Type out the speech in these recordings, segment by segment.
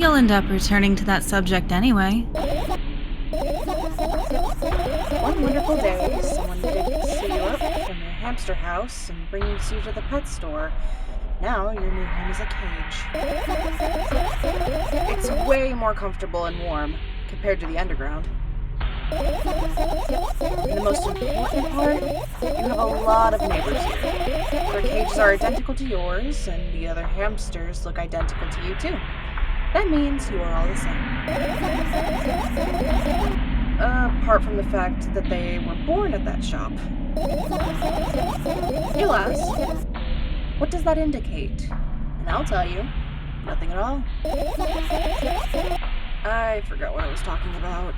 You'll end up returning to that subject anyway. One wonderful day, someone picks you up from your hamster house and brings you to the pet store. Now your new home is a cage. It's way more comfortable and warm compared to the underground. And the most important part, you have a lot of neighbors here. Their cages are identical to yours, and the other hamsters look identical to you too. That means you are all the same. Apart from the fact that they were born at that shop. You'll ask, what does that indicate? And I'll tell you, nothing at all. I forgot what I was talking about.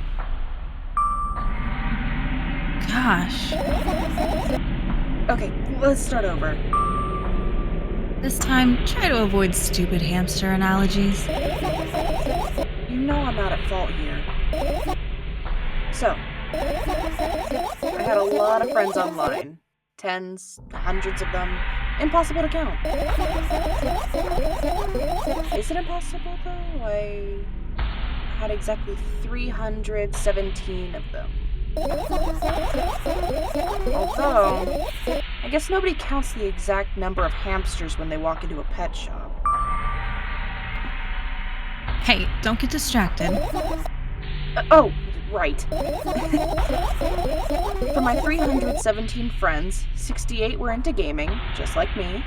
Gosh, Okay, let's start over. this time try to avoid stupid hamster analogies. You know I'm not at fault here. So, I had a lot of friends online. Tens, hundreds of them. Impossible to count. Is it impossible, though? I had exactly 317 of them. Although, I guess nobody counts the exact number of hamsters when they walk into a pet shop. Hey, don't get distracted. Oh, right. For my 317 friends, 68 were into gaming, just like me.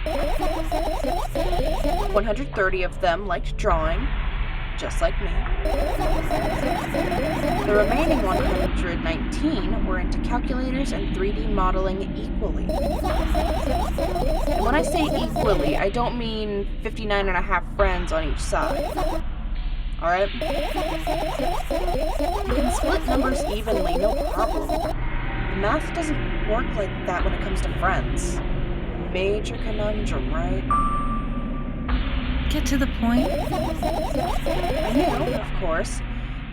130 of them liked drawing, just like me. The remaining 119 were into calculators and 3D modeling equally. And when I say equally, I don't mean 59 and a half friends on each side. Alright? You can split numbers evenly, no problem. The math doesn't work like that when it comes to friends. A major conundrum, right? Get to the point. I knew, of course,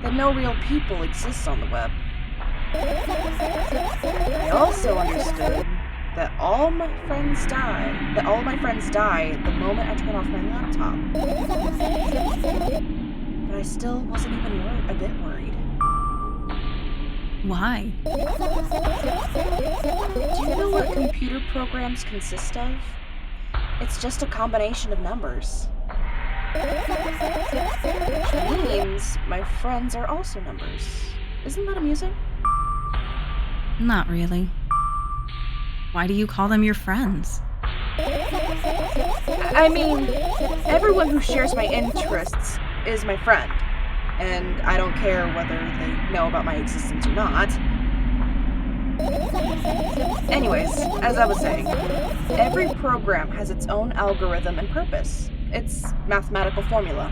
that no real people exist on the web. I also understood that all my friends die the moment I turn off my laptop. But I still wasn't even a bit worried. Why? Do you know what computer programs consist of? It's just a combination of numbers. Which means my friends are also numbers. Isn't that amusing? Not really. Why do you call them your friends? I mean, everyone who shares my interests is my friend. And I don't care whether they know about my existence or not. Anyways, as I was saying, every program has its own algorithm and purpose. Its mathematical formula.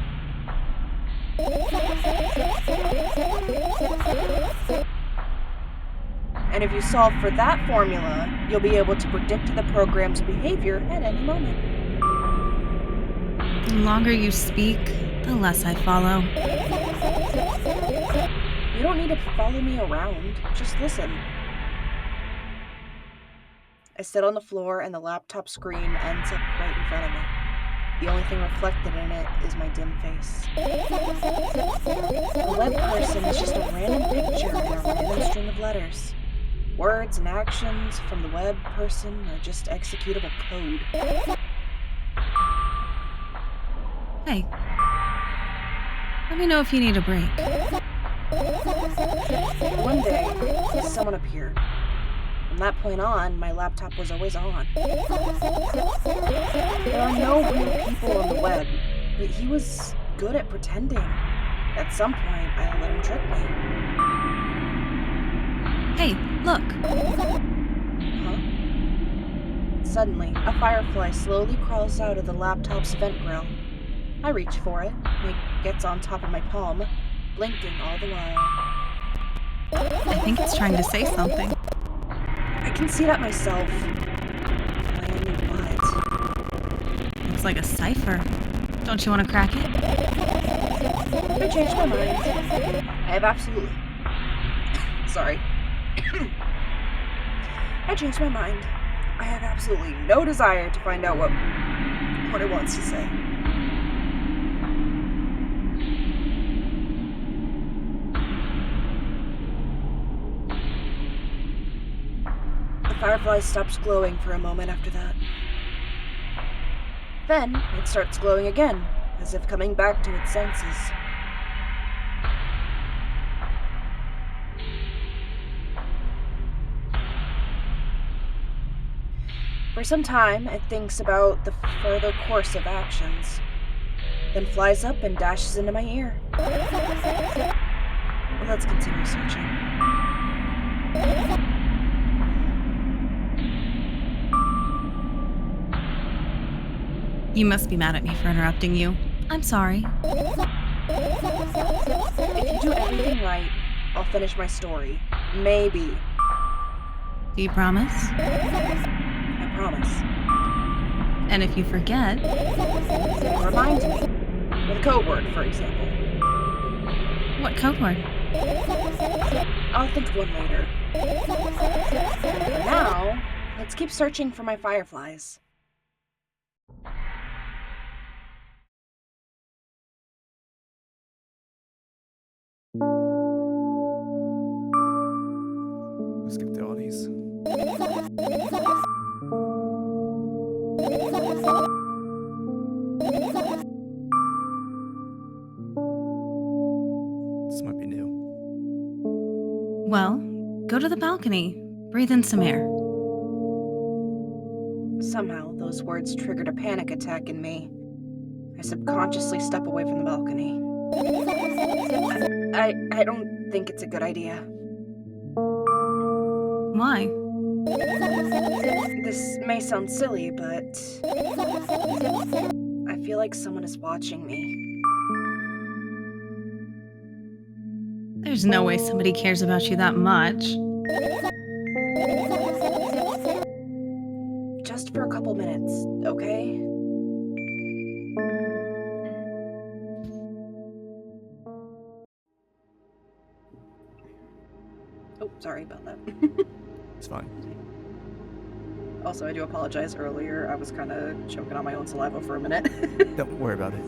And if you solve for that formula, you'll be able to predict the program's behavior at any moment. The longer you speak, the less I follow. You don't need to follow me around, just listen. I sit on the floor and the laptop screen ends up right in front of me. The only thing reflected in it is my dim face. The web person is just a random picture in a random string of letters. Words and actions from the web person are just executable code. Hey, let me know if you need a break. One day, someone appeared. From that point on, my laptop was always on. There are no real people on the web, but he was good at pretending. At some point, I let him trick me. Hey, look. Huh? Suddenly, a firefly slowly crawls out of the laptop's vent grill. I reach for it. It gets on top of my palm, blinking all the while. I think it's trying to say something. I can see that myself. Playing what? It's like a cipher. Don't you want to crack it? I changed my mind. I have absolutely... Sorry. I changed my mind. I have absolutely no desire to find out what it wants to say. firefly stops glowing for a moment after that. Then it starts glowing again, as if coming back to its senses. For some time, it thinks about the further course of actions, then flies up and dashes into my ear. Let's continue searching. You must be mad at me for interrupting you. I'm sorry. If you do everything right, I'll finish my story. Maybe. Do you promise? I promise. And if you forget, Remind me. With a code word, for example. what code word? I'll think of one later. For now, let's keep searching for my fireflies. Skip the Audis. This might be new. Well, go to the balcony. Breathe in some air. Somehow, those words triggered a panic attack in me. I subconsciously step away from the balcony. I don't think it's a good idea. Why? This may sound silly, but I feel like someone is watching me. There's no way somebody cares about you that much. Just for a couple minutes, okay? Oh, sorry about that. It's fine. Also, I do apologize earlier. I was kind of choking on my own saliva for a minute. Don't worry about it.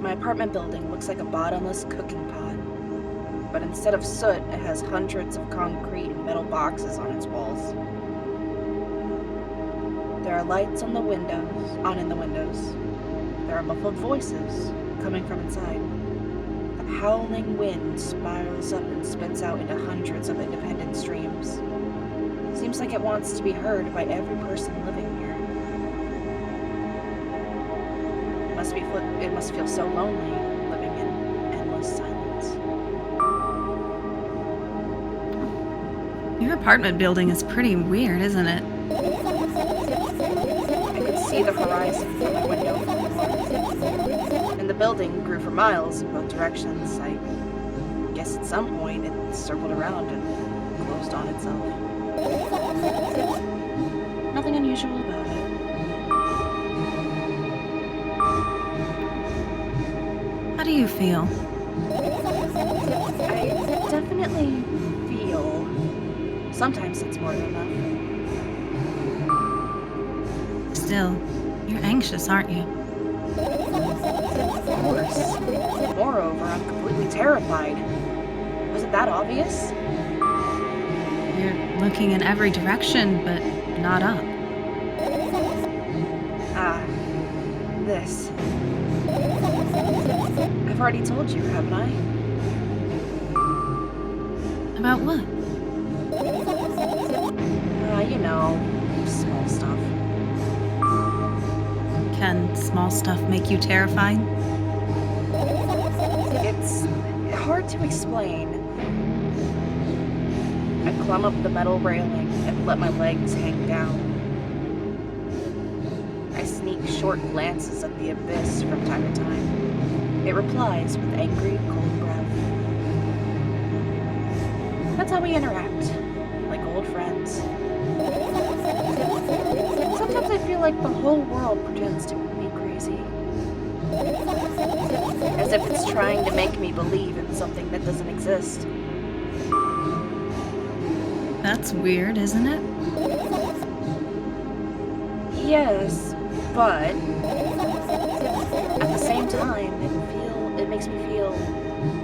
My apartment building looks like a bottomless cooking pot. But instead of soot, it has hundreds of concrete and metal boxes on its walls. There are lights on in the windows. There are muffled voices coming from inside. The howling wind spirals up and spits out into hundreds of independent streams. Seems like it wants to be heard by every person living here. It must feel so lonely living in endless silence. Your apartment building is pretty weird, isn't it? I could see the horizon from my window, and the building grew for miles in both directions. I guess at some point it circled around and closed on itself. Nothing unusual about it. How do you feel? I definitely feel. Sometimes it's more than enough. Still, you're anxious, aren't you? Of course. Moreover, I'm completely terrified. Was it that obvious? You're looking in every direction, but not up. Ah, this. I've already told you, haven't I? About what? You know, small stuff. Can small stuff make you terrified? It's hard to explain. I climb up the metal railing and let my legs hang down. I sneak short glances at the abyss from time to time. It replies with angry, cold breath. That's how we interact, like old friends. Sometimes I feel like the whole world pretends to be crazy. As if it's trying to make me believe in something that doesn't exist. That's weird, isn't it? Yes, but at the same time, it makes me feel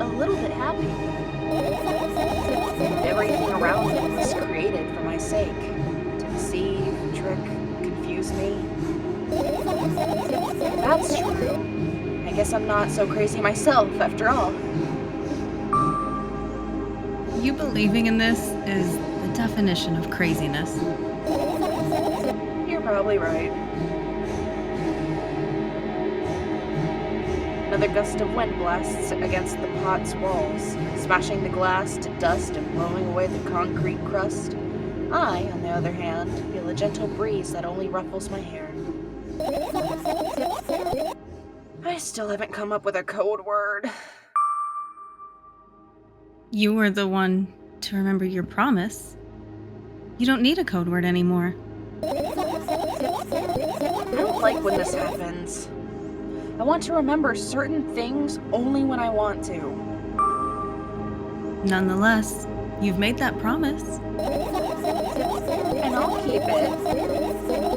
a little bit happy. Everything around me was created for my sake. To deceive, trick, confuse me. If that's true, I guess I'm not so crazy myself after all. You believing in this is the definition of craziness. You're probably right. Another gust of wind blasts against the pot's walls, smashing the glass to dust and blowing away the concrete crust. I, on the other hand, feel a gentle breeze that only ruffles my hair. I still haven't come up with a code word. You were the one to remember your promise. You don't need a code word anymore. I don't like when this happens. I want to remember certain things only when I want to. Nonetheless, you've made that promise. And I'll keep it.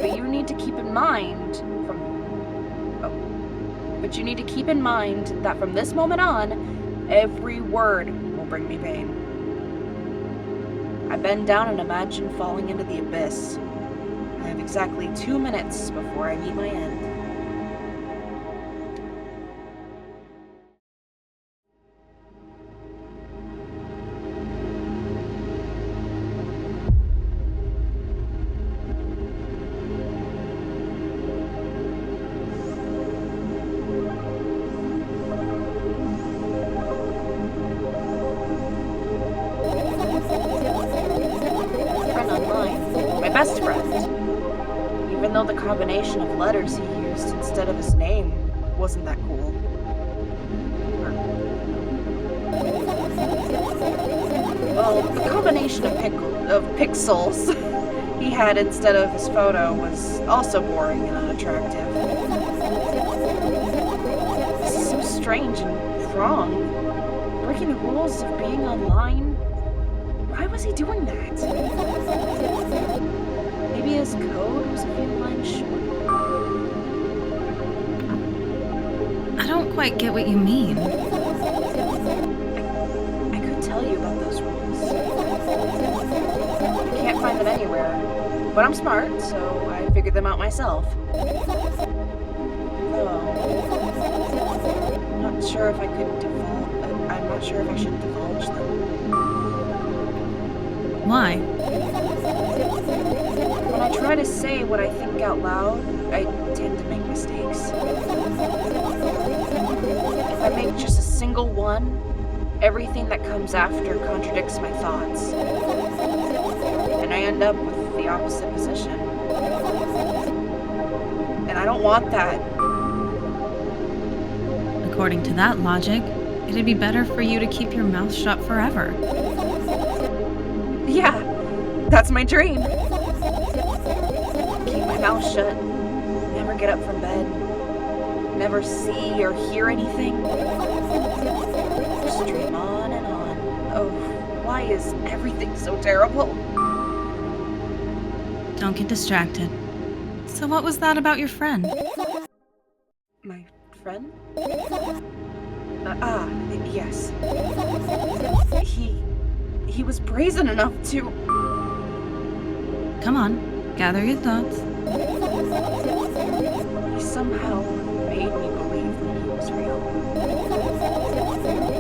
But you need to keep in mind But you need to keep in mind that from this moment on, every word will bring me pain. I bend down and imagine falling into the abyss. I have exactly 2 minutes before I meet my end. Best friend. Even though the combination of letters he used instead of his name wasn't that cool. Well, the combination of pixels he had instead of his photo was also boring and unattractive. This is so strange and wrong. Breaking the rules of being online. Why was he doing that? Maybe his code was a few lines short. I don't quite get what you mean. I could tell you about those rules. I can't find them anywhere, but I'm smart, so I figured them out myself. Though, I'm not sure if I should divulge them. Why? When I try to say what I think out loud, I tend to make mistakes. If I make just a single one, everything that comes after contradicts my thoughts. And I end up with the opposite position. And I don't want that. According to that logic, it'd be better for you to keep your mouth shut forever. Yeah, that's my dream. Keep my mouth shut, never get up from bed, never see or hear anything. Just dream on and on. Oh, why is everything so terrible? Don't get distracted. So what was that about your friend? My friend? Yes. He was brazen enough to... Come on, gather your thoughts. He somehow made me believe that he was real.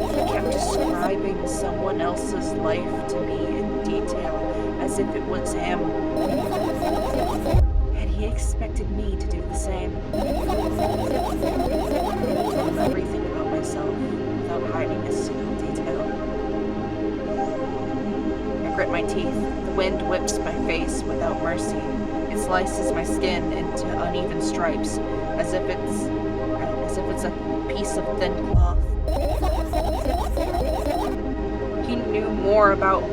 He kept describing someone else's life to me in detail, as if it was him. And he expected me to do the same. Tell him everything about myself without hiding a single detail. I grit my teeth. The wind whips my face without mercy. It slices my skin into uneven stripes, as if it's a piece of thin cloth. He knew more about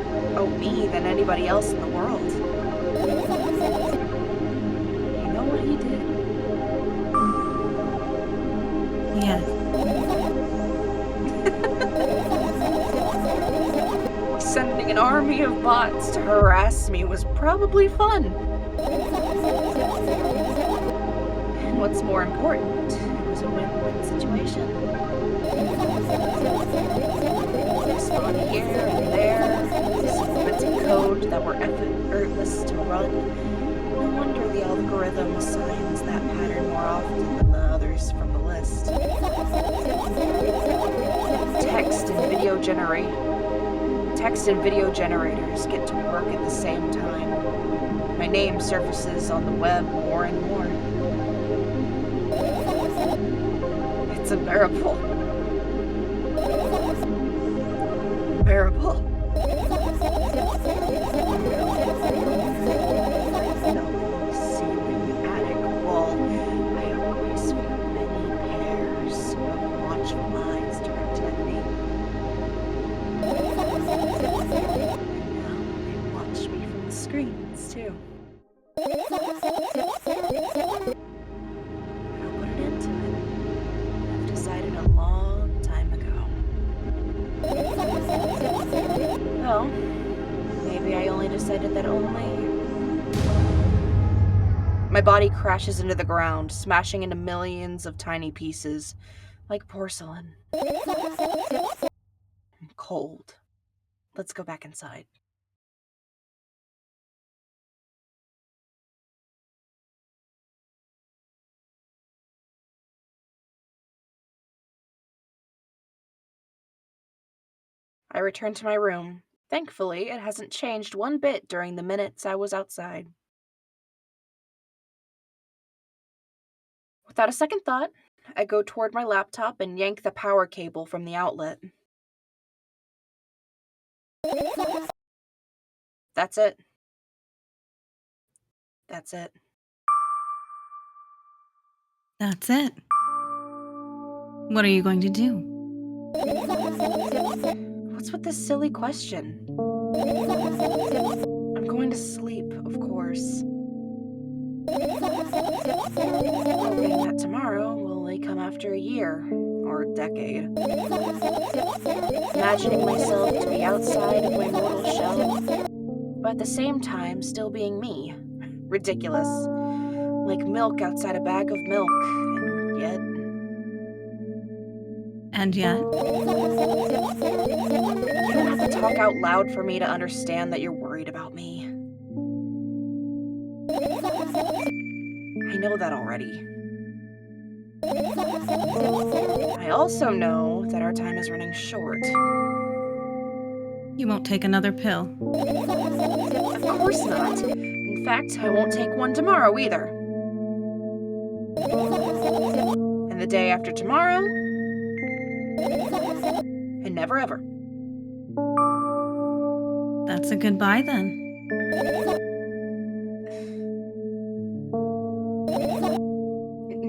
me than anybody else in the world. You know what he did? Yes. Sending an army of bots to harass me was probably fun. And what's more important, it was a win-win situation. effortless to run. No wonder the algorithm assigns that pattern more often than the others from the list. Text and video generators get to work at the same time. My name surfaces on the web more and more. It's unbearable. Unbearable. Ceiling, attic, wall. I always feel many pairs of watchful eyes directed at me. And now they watch me from the screens, too. But I'll put an end to it. I've decided a long time ago. Well, maybe I only decided that only... My body crashes into the ground, smashing into millions of tiny pieces, like porcelain. I'm cold. Let's go back inside. I return to my room. Thankfully, it hasn't changed one bit during the minutes I was outside. Without a second thought, I go toward my laptop and yank the power cable from the outlet. That's it. That's it. That's it. What are you going to do? What's with this silly question? I'm going to sleep, of course. Hoping that tomorrow will only come after a year, or a decade. Imagining myself to be outside of my mortal shell, but at the same time still being me. Ridiculous. Like milk outside a bag of milk, and yet... And yet, You don't have to talk out loud for me to understand that you're worried about me. I know that already. I also know that our time is running short. you won't take another pill. Of course not. In fact, I won't take one tomorrow either. And the day after tomorrow, and never ever. That's a goodbye then.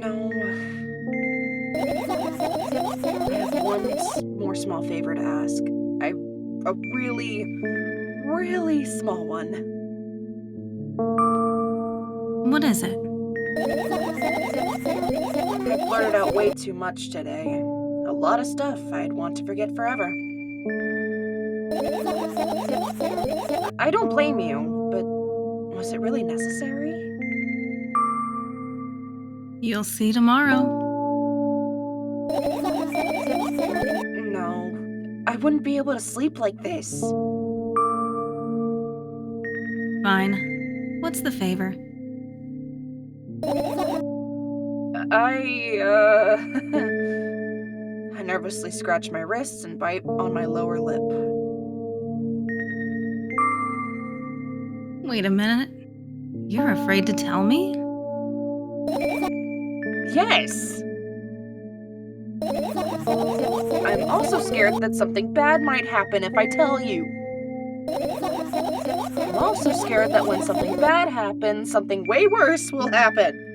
No. I have one more small favor to ask. A really, really small one. What is it? I blurted out way too much today. A lot of stuff I'd want to forget forever. I don't blame you, but was it really necessary? You'll see tomorrow. No, I wouldn't be able to sleep like this. Fine. What's the favor? I nervously scratch my wrists and bite on my lower lip. Wait a minute. You're afraid to tell me? Yes! I'm also scared that something bad might happen if I tell you. I'm also scared that when something bad happens, something way worse will happen.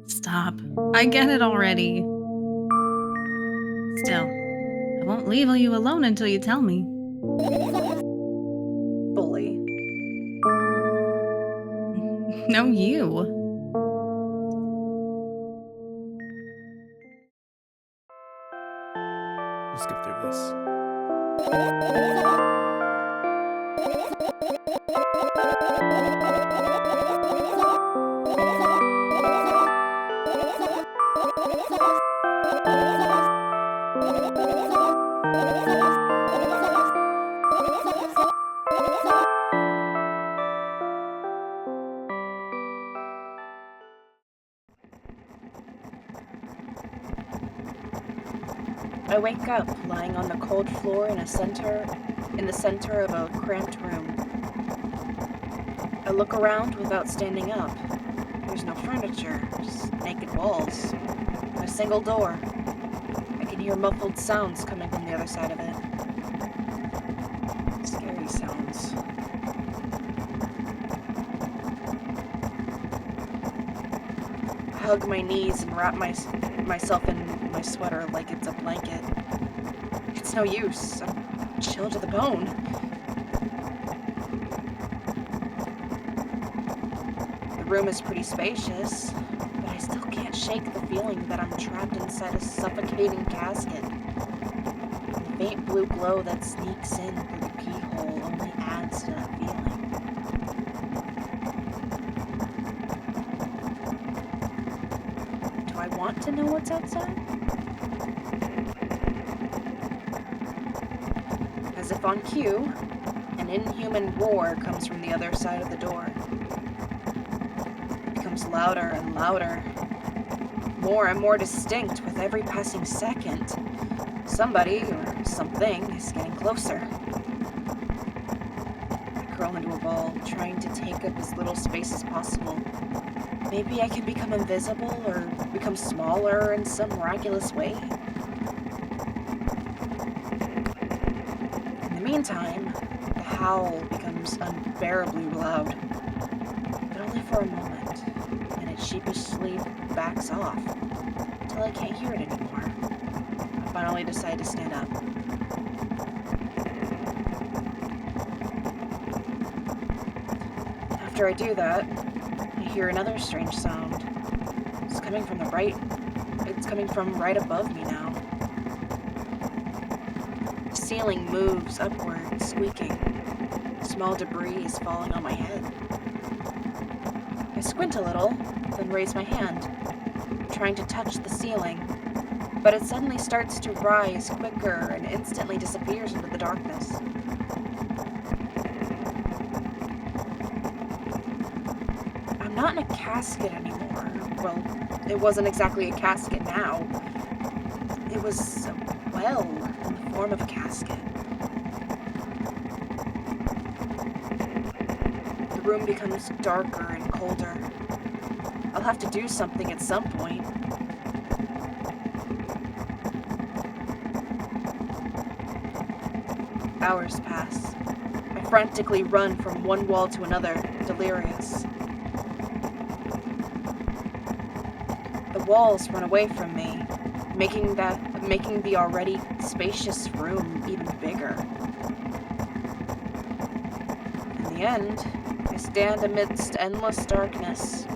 Stop. I get it already. Still, I won't leave you alone until you tell me. Bully. No, you. We'll skip through this. I wake up lying on the cold floor in the center of a cramped room. I look around without standing up. There's no furniture, just naked walls, and a single door. I can hear muffled sounds coming from the other side of it. Scary sounds. I hug my knees and wrap myself in my sweater like it's a blanket. It's no use. I'm chilled to the bone. The room is pretty spacious, but I still can't shake the feeling that I'm trapped inside a suffocating casket. The faint blue glow that sneaks in through the keyhole only adds to that feeling. Do I want to know what's outside? As if on cue, an inhuman roar comes from the other side of the door. It becomes louder and louder, more and more distinct with every passing second. Somebody or something is getting closer. I curl into a ball, trying to take up as little space as possible. Maybe I can become invisible or become smaller in some miraculous way. In the meantime, the howl becomes unbearably loud, but only for a moment, and it sheepishly backs off until I can't hear it anymore. I finally decide to stand up. After I do that, I hear another strange sound. It's coming from right above me now. The ceiling moves upward, squeaking. Small debris is falling on my head. I squint a little, then raise my hand, trying to touch the ceiling, but it suddenly starts to rise quicker and instantly disappears into the darkness. I'm not in a casket anymore. Well, it wasn't exactly a casket now. It was a well in the form of a casket. The room becomes darker and colder. I'll have to do something at some point. Hours pass. I frantically run from one wall to another, delirious. The walls run away from me, making the already spacious room even bigger. In the end, I stand amidst endless darkness,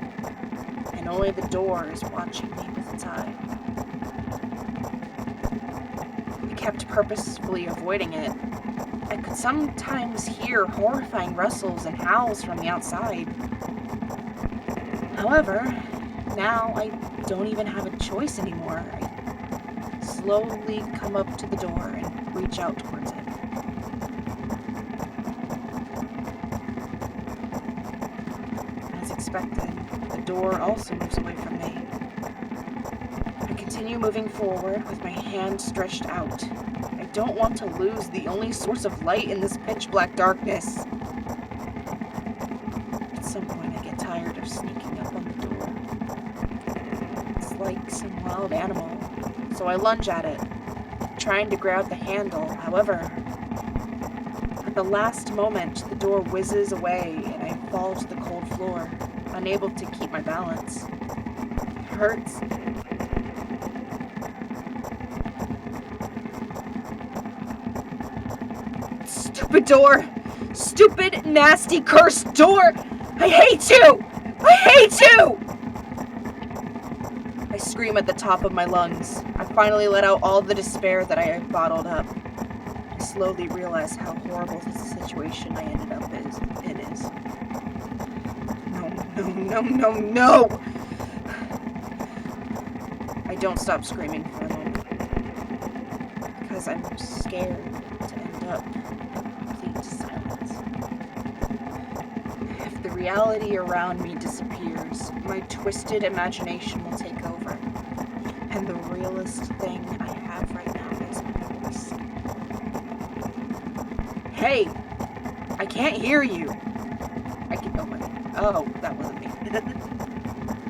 and only the door is watching me with its eye. I kept purposefully avoiding it. I could sometimes hear horrifying rustles and howls from the outside. However, now I don't even have a choice anymore. I slowly come up to the door and reach out towards it. As expected, the door also moves away from me. I continue moving forward with my hand stretched out. I don't want to lose the only source of light in this pitch black darkness. At some point, I get tired of sneaking up on the door. It's like some wild animal, so I lunge at it, trying to grab the handle. However, at the last moment, the door whizzes away and I fall to the cold floor, unable to keep my balance. It hurts. Stupid door! Stupid, nasty, cursed door! I hate you! I hate you! I scream at the top of my lungs. I finally let out all the despair that I had bottled up. I slowly realize how horrible this situation I ended up in is. No! I don't stop screaming for a moment. Because I'm scared to end up in complete silence. If the reality around me disappears, my twisted imagination will take over. And the realest thing I have right now Hey! I can't hear you! Oh, that wasn't me.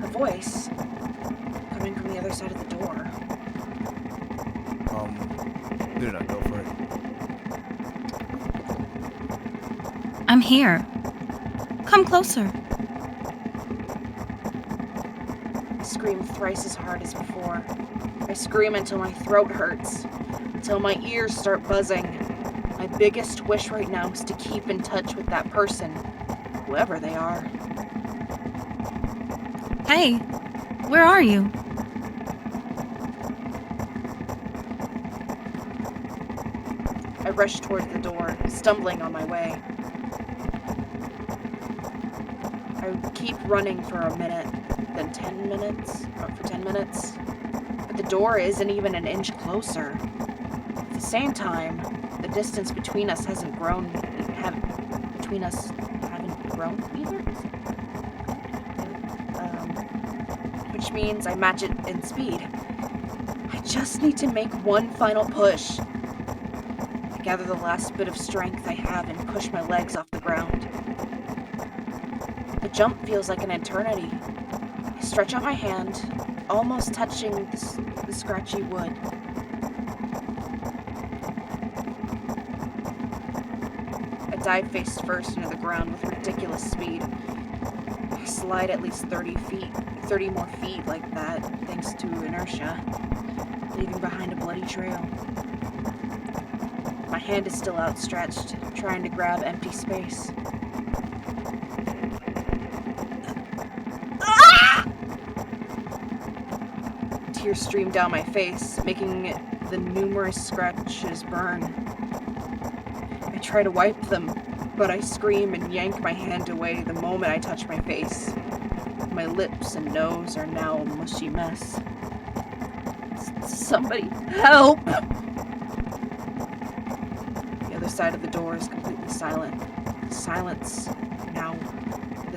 A voice coming from the other side of the door. Do not go for it. I'm here. Come closer. I scream thrice as hard as before. I scream until my throat hurts, until my ears start buzzing. My biggest wish right now is to keep in touch with that person, whoever they are. Hey, where are you? I rush towards the door, stumbling on my way. I keep running for a minute, then 10 minutes, for 10 minutes, but the door isn't even an inch closer. At the same time, the distance between us haven't grown either. Which means I match it in speed. I just need to make one final push. I gather the last bit of strength I have and push my legs off the ground. The jump feels like an eternity. I stretch out my hand, almost touching the scratchy wood. I dive face first into the ground with ridiculous speed. I slide at least 30 more feet like that, thanks to inertia, leaving behind a bloody trail. My hand is still outstretched, trying to grab empty space. Tears stream down my face, making the numerous scratches burn. I try to wipe them, but I scream and yank my hand away the moment I touch my face. My lips and nose are now a mushy mess. Somebody help! The other side of the door is completely silent. The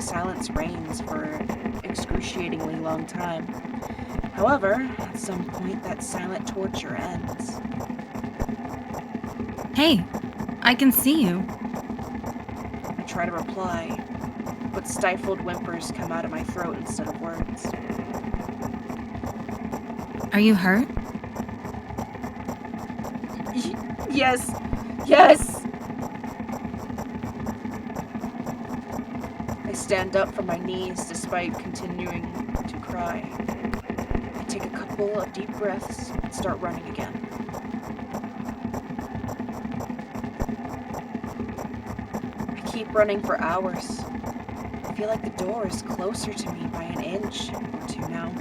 silence reigns for an excruciatingly long time. However, at some point that silent torture ends. Hey, I can see you. I try to reply, but stifled whimpers come out of my throat instead of words. Are you hurt? Yes! Yes! I stand up from my knees despite continuing to cry. I take a couple of deep breaths and start running again. I keep running for hours. I feel like the door is closer to me by an inch or two now.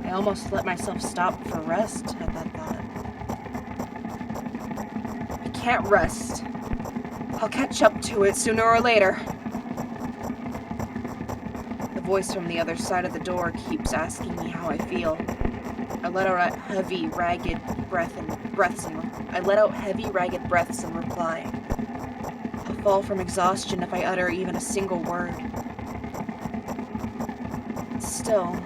I almost let myself stop for rest at that thought. I can't rest. I'll catch up to it sooner or later. The voice from the other side of the door keeps asking me how I feel. I let out heavy, ragged breaths in reply. I'll fall from exhaustion if I utter even a single word. Still,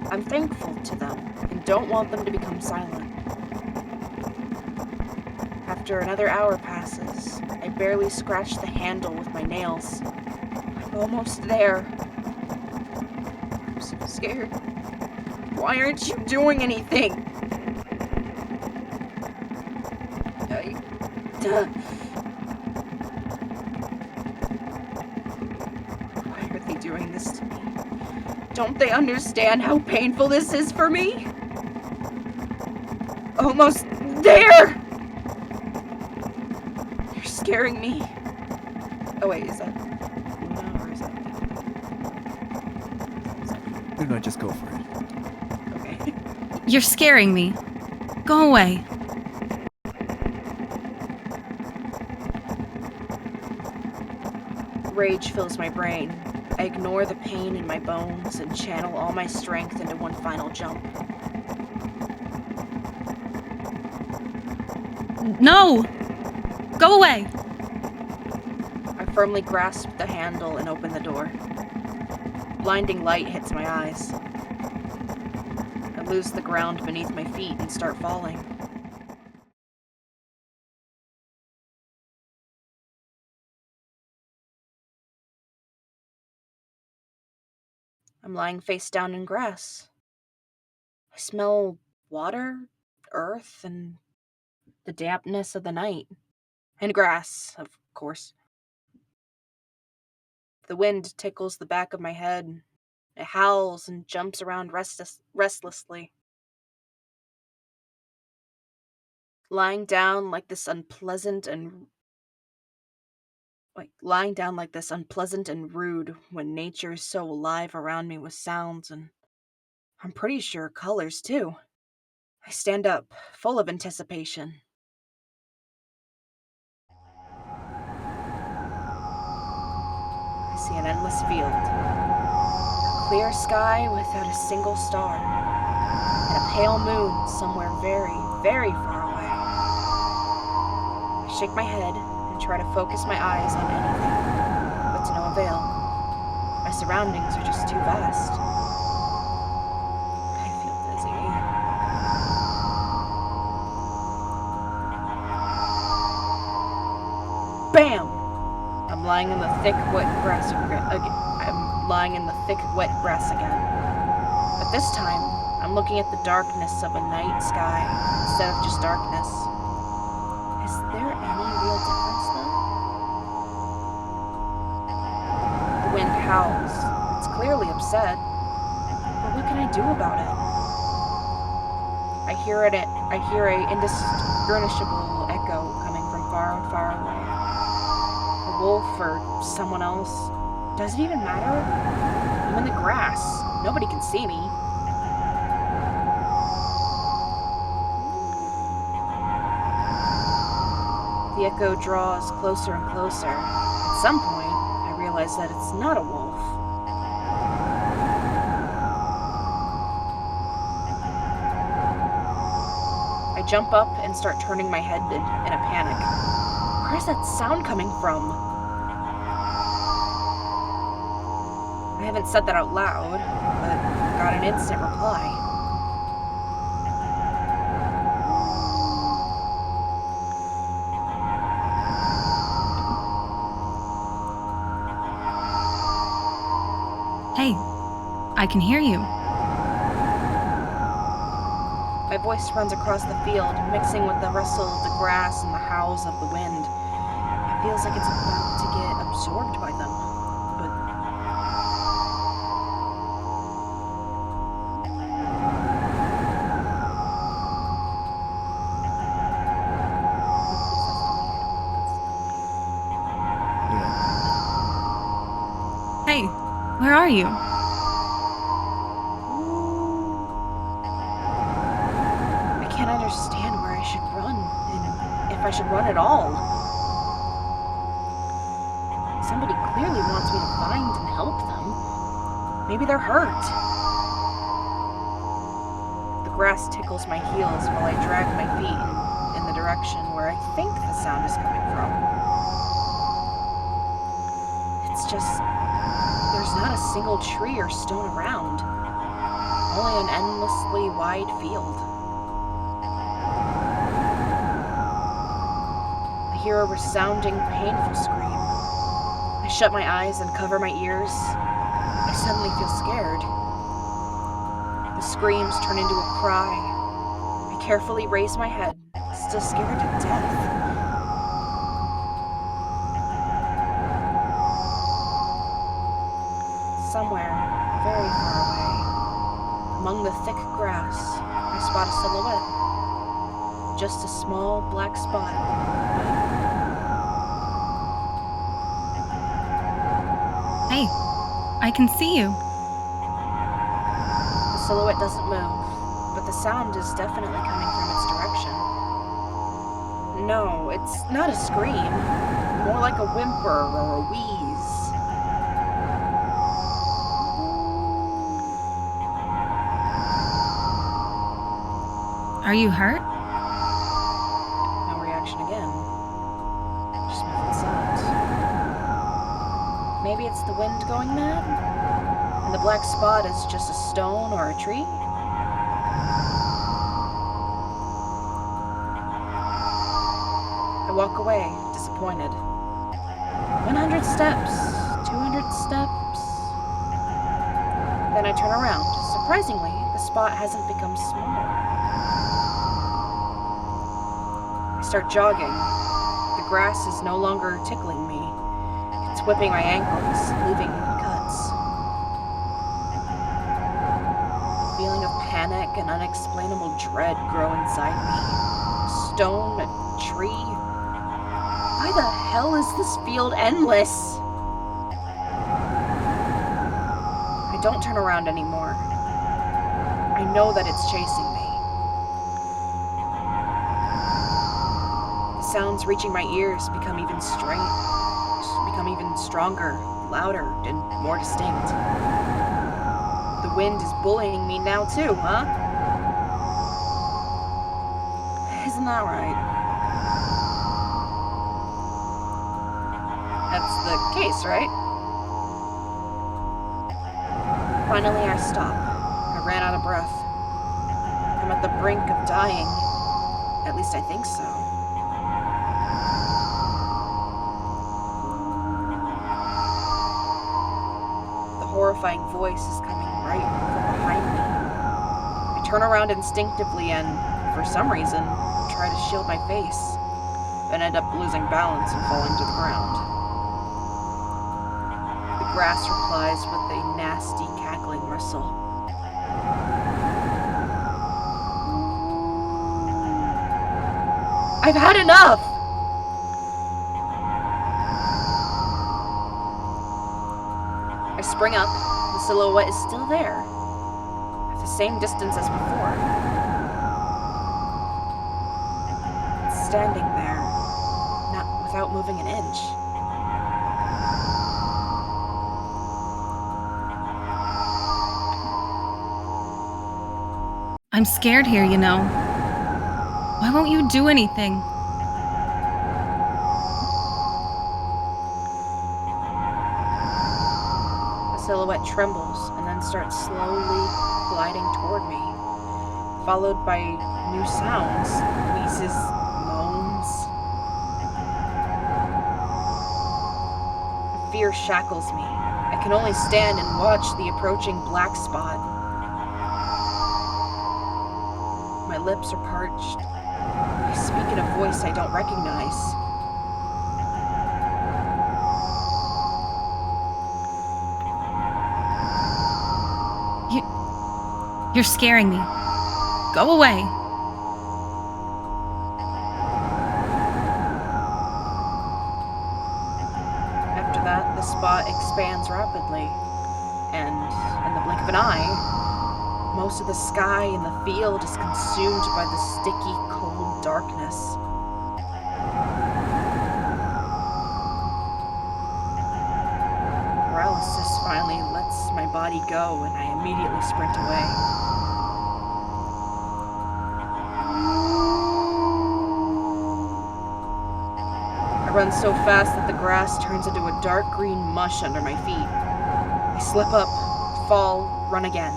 I'm thankful to them and don't want them to become silent. After another hour passes, I barely scratch the handle with my nails. I'm almost there. I'm so scared. Why aren't you doing anything? Why are they doing this to me? Don't they understand how painful this is for me? Almost there! You're scaring me. Oh wait, is that Luna or is that me? Do not just go for it. Okay. You're scaring me. Go away. Rage fills my brain. I ignore the pain in my bones and channel all my strength into one final jump. No! Go away! I firmly grasp the handle and open the door. Blinding light hits my eyes. I lose the ground beneath my feet and start falling. I'm lying face down in grass. I smell water, earth, and the dampness of the night. And grass, of course. The wind tickles the back of my head. It howls and jumps around restlessly. Lying down like this unpleasant and rude when nature is so alive around me with sounds and I'm pretty sure colors too. I stand up, full of anticipation. I see an endless field, a clear sky without a single star, and a pale moon somewhere very, very far away. I shake my head and try to focus my eyes on anything, but to no avail. My surroundings are just too vast. I feel dizzy. Bam! I'm lying in the thick, wet grass again. I'm lying in the thick, wet grass again. But this time, I'm looking at the darkness of a night sky instead of just darkness. Is there any real difference, though? The wind howls. It's clearly upset. But what can I do about it? I hear a indistinguishable echo coming from far, far away. A wolf or someone else. Does it even matter? I'm in the grass. Nobody can see me. The echo draws closer and closer. At some point, I realize that it's not a wolf. I jump up and start turning my head in a panic. Where's that sound coming from? I haven't said that out loud, but got an instant reply. Hey, I can hear you. My voice runs across the field, mixing with the rustle of the grass and the howls of the wind. It feels like it's about to get absorbed by them, but... Hey, where are you? I can't understand where I should run, and if I should run at all. Somebody clearly wants me to find and help them. Maybe they're hurt. The grass tickles my heels while I drag my feet in the direction where I think the sound is coming from. It's just... there's not a single tree or stone around. Only an endlessly wide field. I hear a resounding, painful scream. I shut my eyes and cover my ears. I suddenly feel scared. The screams turn into a cry. I carefully raise my head, still scared to death. Somewhere, very far away, among the thick grass, I spot a silhouette. Just a small black spot, Hey, I can see you. the silhouette doesn't move, but the sound is definitely coming from its direction. No, it's not a scream, more like a whimper or a wheeze. Are you hurt? No reaction again. Just muffled sounds. Maybe it's the wind going mad? And the black spot is just a stone or a tree? I walk away, disappointed. 100 steps, 200 steps. Then I turn around. Surprisingly, the spot hasn't become smaller. I start jogging. The grass is no longer tickling me. It's whipping my ankles, leaving cuts. A feeling of panic and unexplainable dread grow inside me. A stone, a tree. Why the hell is this field endless? I don't turn around anymore. I know that it's chasing me. The sounds reaching my ears become even stronger, louder, and more distinct. The wind is bullying me now too, huh? Isn't that right? That's the case, right? Finally, I stop. I ran out of breath. I'm at the brink of dying. At least I think so. The horrifying voice is coming right from behind me. I turn around instinctively and, for some reason, try to shield my face, then end up losing balance and falling to the ground. The grass replies with a nasty, cackling rustle. I've had enough! I spring up. The silhouette is still there, at the same distance as before. It's standing there, not without moving an inch. I'm scared here, you know. Why won't you do anything? The silhouette trembles and then starts slowly gliding toward me, followed by new sounds, wheezes, moans. Fear shackles me. I can only stand and watch the approaching black spot. My lips are parched. I speak in a voice I don't recognize. You're scaring me. Go away. After that, the spot expands rapidly, and in the blink of an eye, most of the sky in the field is consumed by the sticky, cold darkness. Paralysis finally lets my body go, and I immediately sprint away. I run so fast that the grass turns into a dark green mush under my feet. I slip up, fall, run again.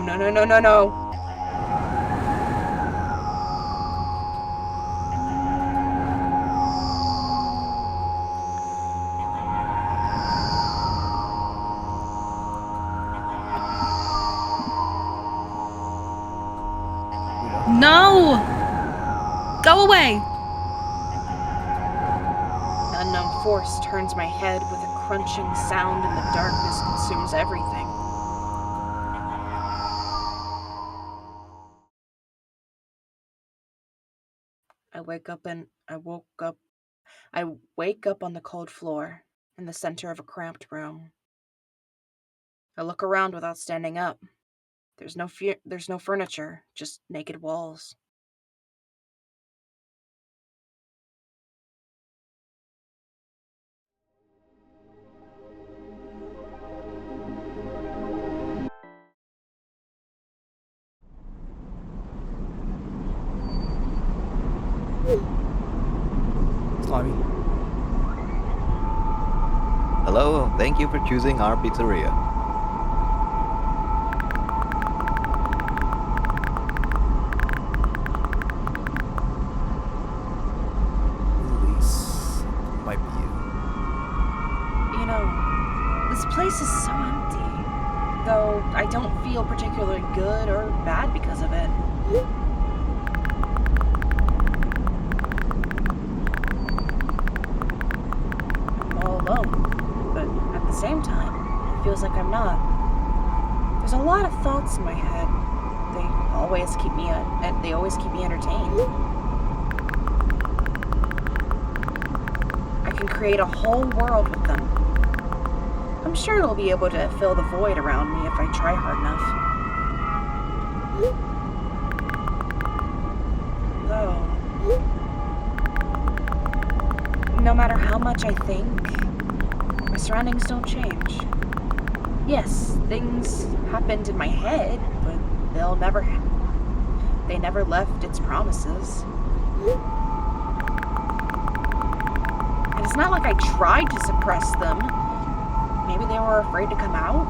No. No! Go away! The unknown force turns my head with a crunching sound, and the darkness consumes everything. I wake up on the cold floor in the center of a cramped room. I look around without standing up. There's no furniture, just naked walls. Slimy. Hello, thank you for choosing our pizzeria. Elise. This place is so empty, though I don't feel particularly good or bad because of it. I'm all alone, but at the same time, it feels like I'm not. There's a lot of thoughts in my head. They always keep me entertained. I can create a whole world with them. I'm sure it'll be able to fill the void around me if I try hard enough. Though, no matter how much I think, my surroundings don't change. Yes, things happened in my head, but they never left its promises. And it's not like I tried to suppress them. Maybe they were afraid to come out?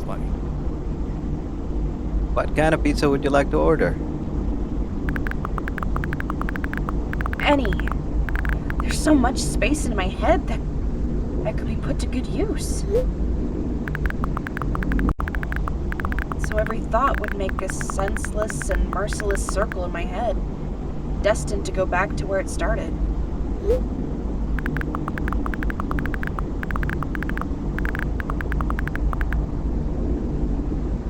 Slimy. What kind of pizza would you like to order? Any. There's so much space in my head that could be put to good use. So every thought would make a senseless and merciless circle in my head, destined to go back to where it started.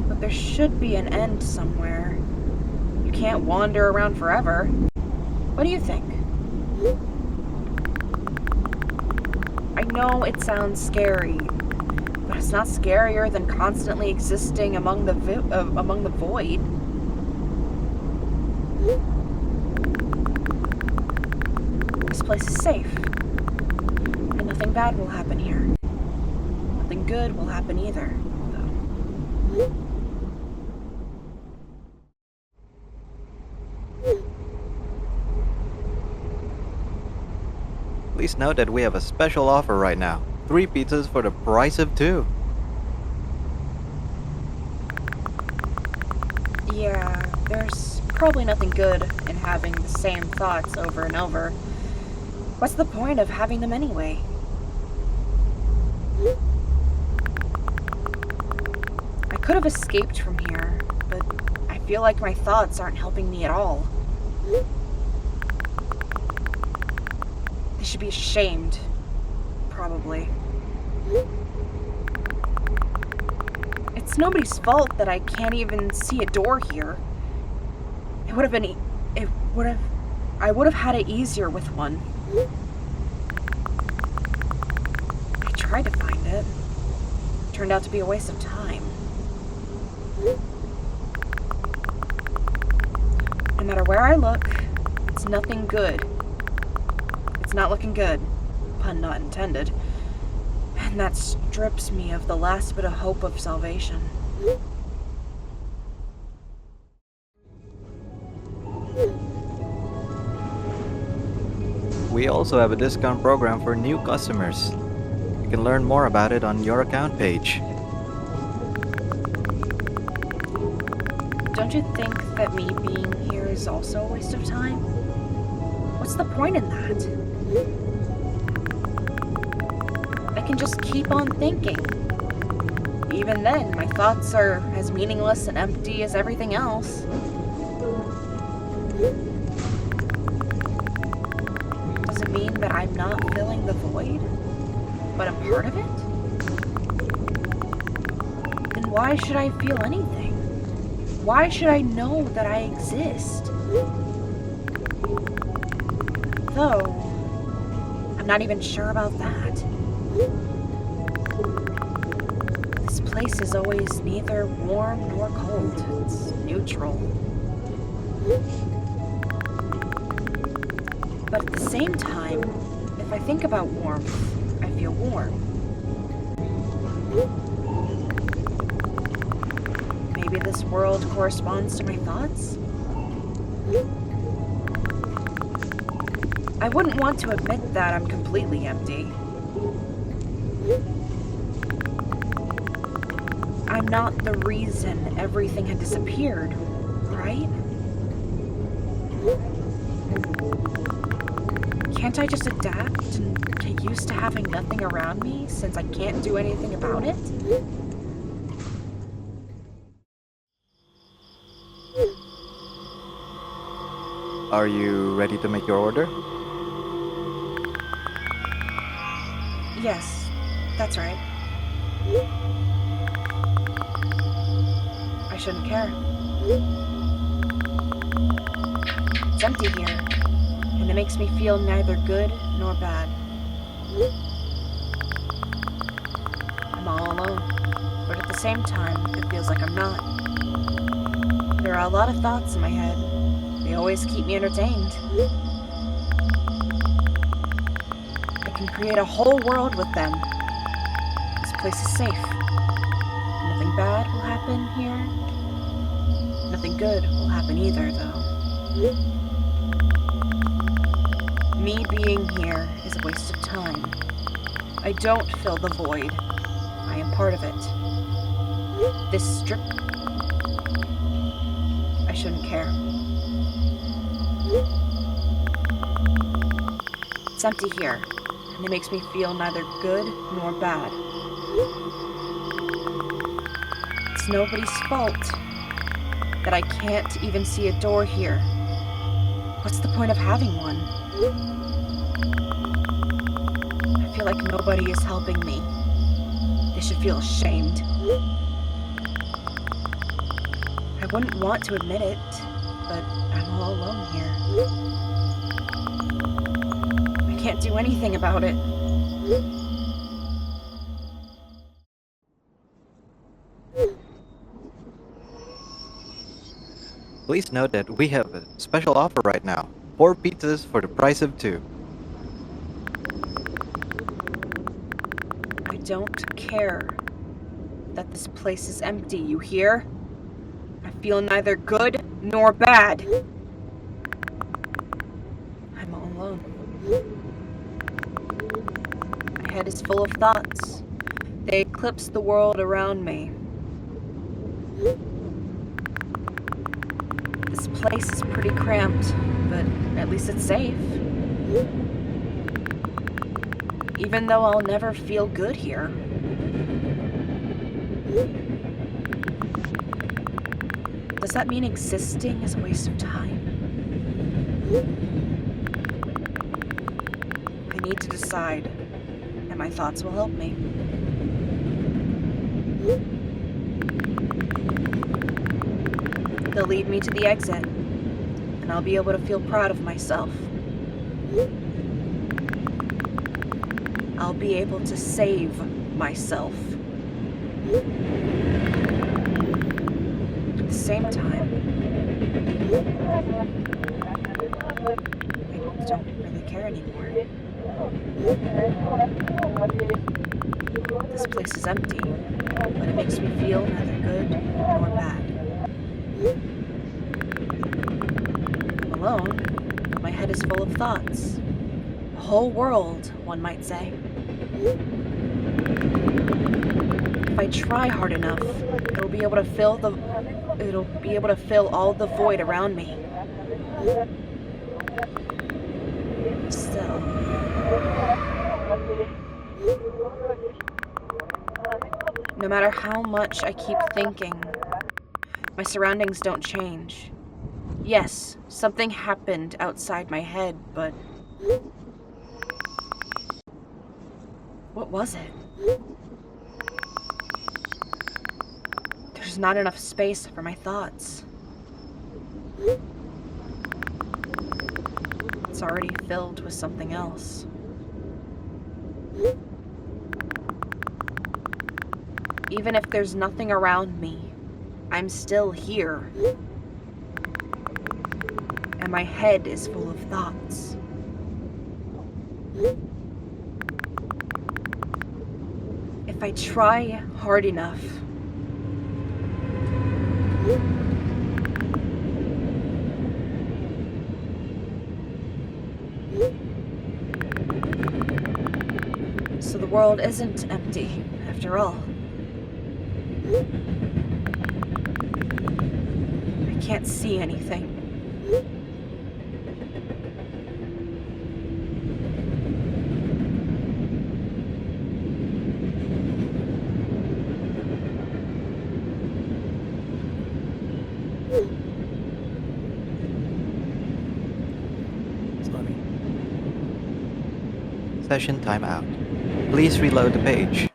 But there should be an end somewhere. You can't wander around forever. What do you think? I know it sounds scary, but it's not scarier than constantly existing among the void. This place is safe, and nothing bad will happen here. Nothing good will happen either, though. Please note that we have a special offer right now. 3 pizzas for the price of 2. Yeah, there's probably nothing good in having the same thoughts over and over. What's the point of having them anyway? I could have escaped from here, but I feel like my thoughts aren't helping me at all. They should be ashamed. Probably. It's nobody's fault that I can't even see a door here. I would have had it easier with one. I tried to find it. Turned out to be a waste of time. No matter where I look, it's nothing good. It's not looking good. Pun not intended. And that strips me of the last bit of hope of salvation. We also have a discount program for new customers. You can learn more about it on your account page. Don't you think that me being here is also a waste of time? What's the point in that? I can just keep on thinking. Even then, my thoughts are as meaningless and empty as everything else. Does it mean that I'm not filling the void, but I'm part of it? Then why should I feel anything? Why should I know that I exist? Though, I'm not even sure about that. This place is always neither warm nor cold. It's neutral. But at the same time, if I think about warmth, I feel warm. Maybe this world corresponds to my thoughts? I wouldn't want to admit that I'm completely empty. I'm not the reason everything had disappeared, right? Can't I just adapt and get used to having nothing around me since I can't do anything about it? Are you ready to make your order? Yes, that's right. I shouldn't care. It's empty here, and it makes me feel neither good nor bad. I'm all alone, but at the same time, it feels like I'm not. There are a lot of thoughts in my head. They always keep me entertained. I can create a whole world with them. This place is safe. Nothing bad will happen here. Nothing good will happen either, though. Me being here is a waste of time. I don't fill the void. I am part of it. This strip... I shouldn't care. It's empty here, and it makes me feel neither good nor bad. It's nobody's fault that I can't even see a door here. What's the point of having one? I feel like nobody is helping me. They should feel ashamed. I wouldn't want to admit it, but I'm all alone here. I can't do anything about it. Please note that we have a special offer right now. 4 pizzas for the price of 2. I don't care that this place is empty, you hear? I feel neither good nor bad. I'm all alone. My head is full of thoughts. They eclipse the world around me. This place is pretty cramped, but at least it's safe. Even though I'll never feel good here. Does that mean existing is a waste of time? I need to decide, and my thoughts will help me. They'll lead me to the exit, and I'll be able to feel proud of myself. I'll be able to save myself. At the same time, I don't really care anymore. This place is empty, but it makes me feel neither good nor bad. I'm alone, but my head is full of thoughts. A whole world, one might say. If I try hard enough, it'll be able to fill all the void around me. Still, no matter how much I keep thinking, my surroundings don't change. Yes, something happened outside my head, but what was it? There's not enough space for my thoughts. It's already filled with something else. Even if there's nothing around me, I'm still here. And my head is full of thoughts. If I try hard enough, so the world isn't empty after all. I can't see anything. Sunny. Session timeout. Please reload the page.